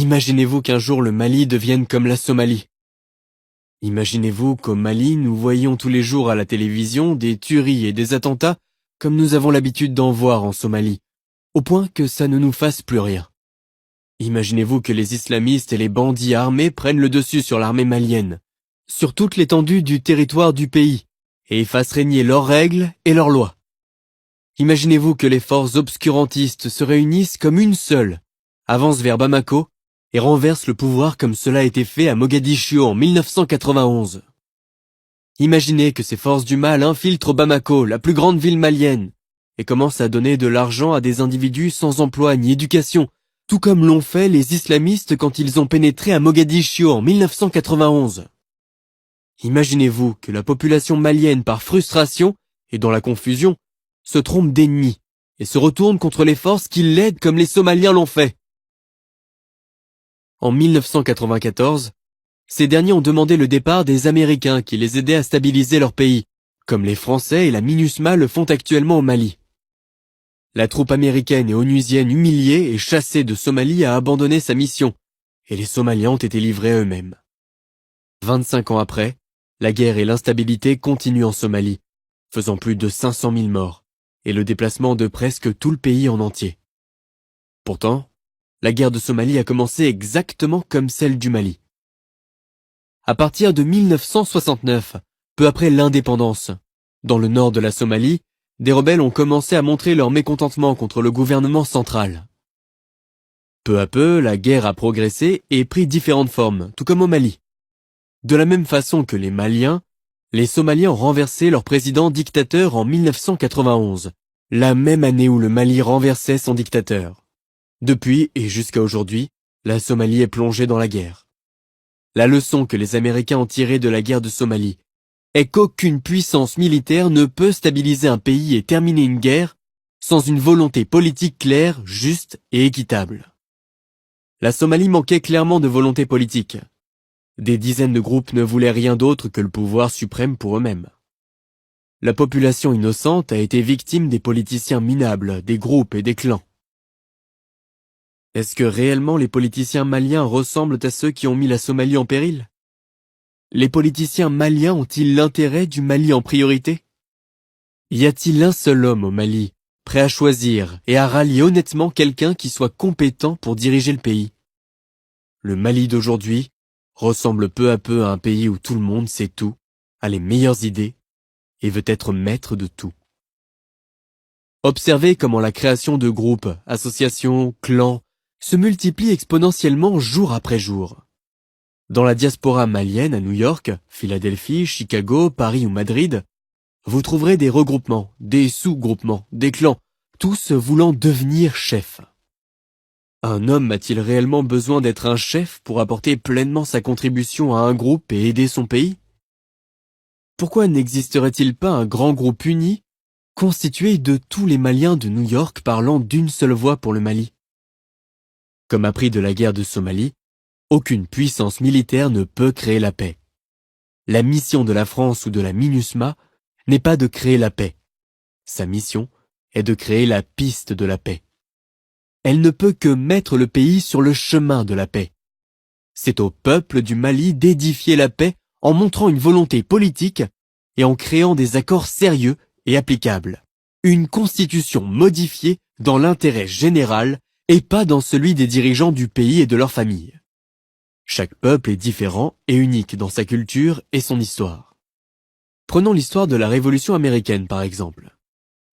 Imaginez-vous qu'un jour le Mali devienne comme la Somalie. Imaginez-vous qu'au Mali, nous voyons tous les jours à la télévision des tueries et des attentats comme nous avons l'habitude d'en voir en Somalie, au point que ça ne nous fasse plus rien. Imaginez-vous que les islamistes et les bandits armés prennent le dessus sur l'armée malienne, sur toute l'étendue du territoire du pays, et fassent régner leurs règles et leurs lois. Imaginez-vous que les forces obscurantistes se réunissent comme une seule, avancent vers Bamako et renversent le pouvoir comme cela a été fait à Mogadiscio en 1991. Imaginez que ces forces du mal infiltrent Bamako, la plus grande ville malienne, et commencent à donner de l'argent à des individus sans emploi ni éducation, tout comme l'ont fait les islamistes quand ils ont pénétré à Mogadiscio en 1991. Imaginez-vous que la population malienne, par frustration et dans la confusion, se trompe d'ennemis et se retourne contre les forces qui l'aident comme les Somaliens l'ont fait. En 1994, ces derniers ont demandé le départ des Américains qui les aidaient à stabiliser leur pays, comme les Français et la MINUSMA le font actuellement au Mali. La troupe américaine et onusienne humiliée et chassée de Somalie a abandonné sa mission, et les Somaliens ont été livrés à eux-mêmes. 25 ans après, la guerre et l'instabilité continuent en Somalie, faisant plus de 500 000 morts, et le déplacement de presque tout le pays en entier. Pourtant, la guerre de Somalie a commencé exactement comme celle du Mali. À partir de 1969, peu après l'indépendance, dans le nord de la Somalie, des rebelles ont commencé à montrer leur mécontentement contre le gouvernement central. Peu à peu, la guerre a progressé et pris différentes formes, tout comme au Mali. De la même façon que les Maliens, les Somaliens ont renversé leur président dictateur en 1991, la même année où le Mali renversait son dictateur. Depuis et jusqu'à aujourd'hui, la Somalie est plongée dans la guerre. La leçon que les Américains ont tirée de la guerre de Somalie est qu'aucune puissance militaire ne peut stabiliser un pays et terminer une guerre sans une volonté politique claire, juste et équitable. La Somalie manquait clairement de volonté politique. Des dizaines de groupes ne voulaient rien d'autre que le pouvoir suprême pour eux-mêmes. La population innocente a été victime des politiciens minables, des groupes et des clans. Est-ce que réellement les politiciens maliens ressemblent à ceux qui ont mis la Somalie en péril? Les politiciens maliens ont-ils l'intérêt du Mali en priorité? Y a-t-il un seul homme au Mali, prêt à choisir et à rallier honnêtement quelqu'un qui soit compétent pour diriger le pays? Le Mali d'aujourd'hui ressemble peu à peu à un pays où tout le monde sait tout, a les meilleures idées et veut être maître de tout. Observez comment la création de groupes, associations, clans se multiplie exponentiellement jour après jour. Dans la diaspora malienne à New York, Philadelphie, Chicago, Paris ou Madrid, vous trouverez des regroupements, des sous-groupements, des clans, tous voulant devenir chefs. Un homme a-t-il réellement besoin d'être un chef pour apporter pleinement sa contribution à un groupe et aider son pays? Pourquoi n'existerait-il pas un grand groupe uni, constitué de tous les Maliens de New York parlant d'une seule voix pour le Mali? Comme appris de la guerre de Somalie, aucune puissance militaire ne peut créer la paix. La mission de la France ou de la MINUSMA n'est pas de créer la paix. Sa mission est de créer la piste de la paix. Elle ne peut que mettre le pays sur le chemin de la paix. C'est au peuple du Mali d'édifier la paix en montrant une volonté politique et en créant des accords sérieux et applicables. Une constitution modifiée dans l'intérêt général et pas dans celui des dirigeants du pays et de leur famille. Chaque peuple est différent et unique dans sa culture et son histoire. Prenons l'histoire de la Révolution américaine par exemple.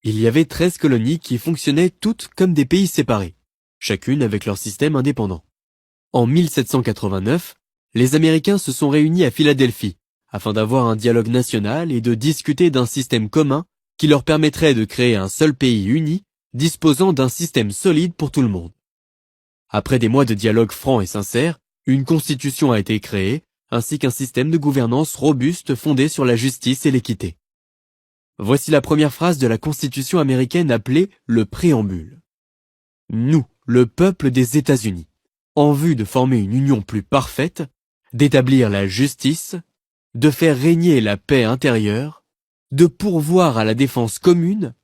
Il y avait 13 colonies qui fonctionnaient toutes comme des pays séparés, chacune avec leur système indépendant. En 1789, les Américains se sont réunis à Philadelphie afin d'avoir un dialogue national et de discuter d'un système commun qui leur permettrait de créer un seul pays uni disposant d'un système solide pour tout le monde. Après des mois de dialogue franc et sincère, une constitution a été créée, ainsi qu'un système de gouvernance robuste fondé sur la justice et l'équité. Voici la première phrase de la Constitution américaine appelée le préambule. Nous, le peuple des États-Unis, en vue de former une union plus parfaite, d'établir la justice, de faire régner la paix intérieure, de pourvoir à la défense commune,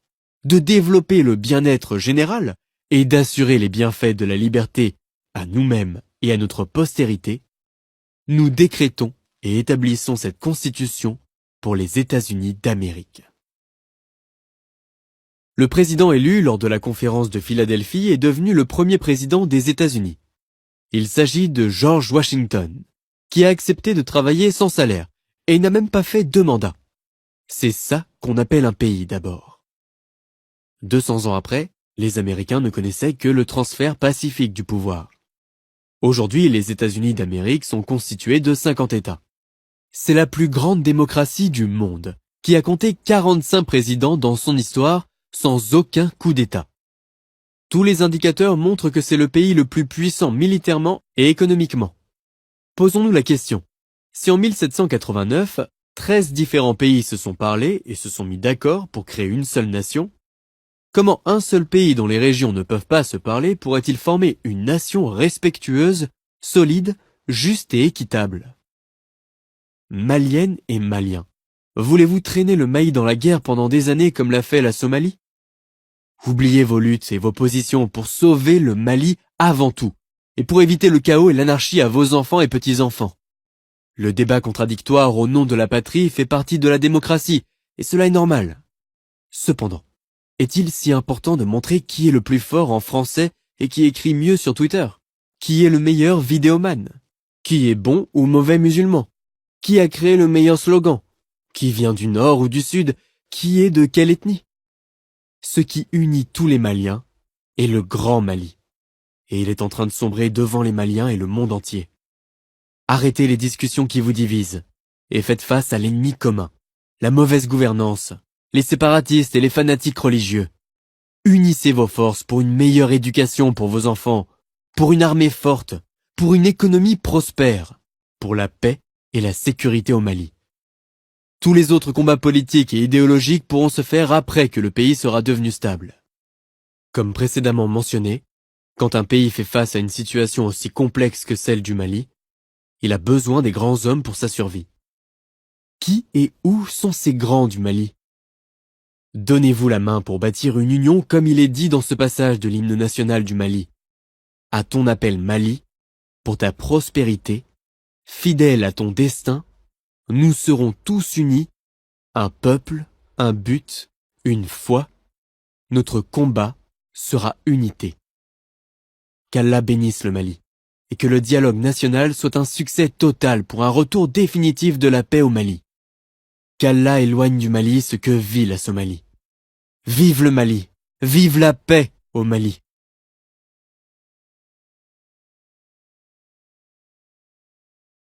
de développer le bien-être général et d'assurer les bienfaits de la liberté à nous-mêmes et à notre postérité, nous décrétons et établissons cette constitution pour les États-Unis d'Amérique. Le président élu lors de la conférence de Philadelphie est devenu le premier président des États-Unis. Il s'agit de George Washington, qui a accepté de travailler sans salaire et n'a même pas fait 2 mandats. C'est ça qu'on appelle un pays d'abord. 200 ans après, les Américains ne connaissaient que le transfert pacifique du pouvoir. Aujourd'hui, les États-Unis d'Amérique sont constitués de 50 États. C'est la plus grande démocratie du monde, qui a compté 45 présidents dans son histoire sans aucun coup d'État. Tous les indicateurs montrent que c'est le pays le plus puissant militairement et économiquement. Posons-nous la question. Si en 1789, 13 différents pays se sont parlé et se sont mis d'accord pour créer une seule nation, comment un seul pays dont les régions ne peuvent pas se parler pourrait-il former une nation respectueuse, solide, juste et équitable? Maliennes et Maliens, voulez-vous traîner le Mali dans la guerre pendant des années comme l'a fait la Somalie? Oubliez vos luttes et vos positions pour sauver le Mali avant tout, et pour éviter le chaos et l'anarchie à vos enfants et petits-enfants. Le débat contradictoire au nom de la patrie fait partie de la démocratie, et cela est normal. Cependant, est-il si important de montrer qui est le plus fort en français et qui écrit mieux sur Twitter? Qui est le meilleur vidéoman? Qui est bon ou mauvais musulman? Qui a créé le meilleur slogan? Qui vient du nord ou du sud? Qui est de quelle ethnie? Ce qui unit tous les Maliens est le Grand Mali. Et il est en train de sombrer devant les Maliens et le monde entier. Arrêtez les discussions qui vous divisent et faites face à l'ennemi commun, la mauvaise gouvernance, les séparatistes et les fanatiques religieux. Unissez vos forces pour une meilleure éducation pour vos enfants, pour une armée forte, pour une économie prospère, pour la paix et la sécurité au Mali. Tous les autres combats politiques et idéologiques pourront se faire après que le pays sera devenu stable. Comme précédemment mentionné, quand un pays fait face à une situation aussi complexe que celle du Mali, il a besoin des grands hommes pour sa survie. Qui et où sont ces grands du Mali? Donnez-vous la main pour bâtir une union comme il est dit dans ce passage de l'hymne national du Mali. À ton appel Mali, pour ta prospérité, fidèle à ton destin, nous serons tous unis, un peuple, un but, une foi. Notre combat sera unité. Qu'Allah bénisse le Mali, et que le dialogue national soit un succès total pour un retour définitif de la paix au Mali. Qu'Allah éloigne du Mali ce que vit la Somalie. Vive le Mali, vive la paix au Mali.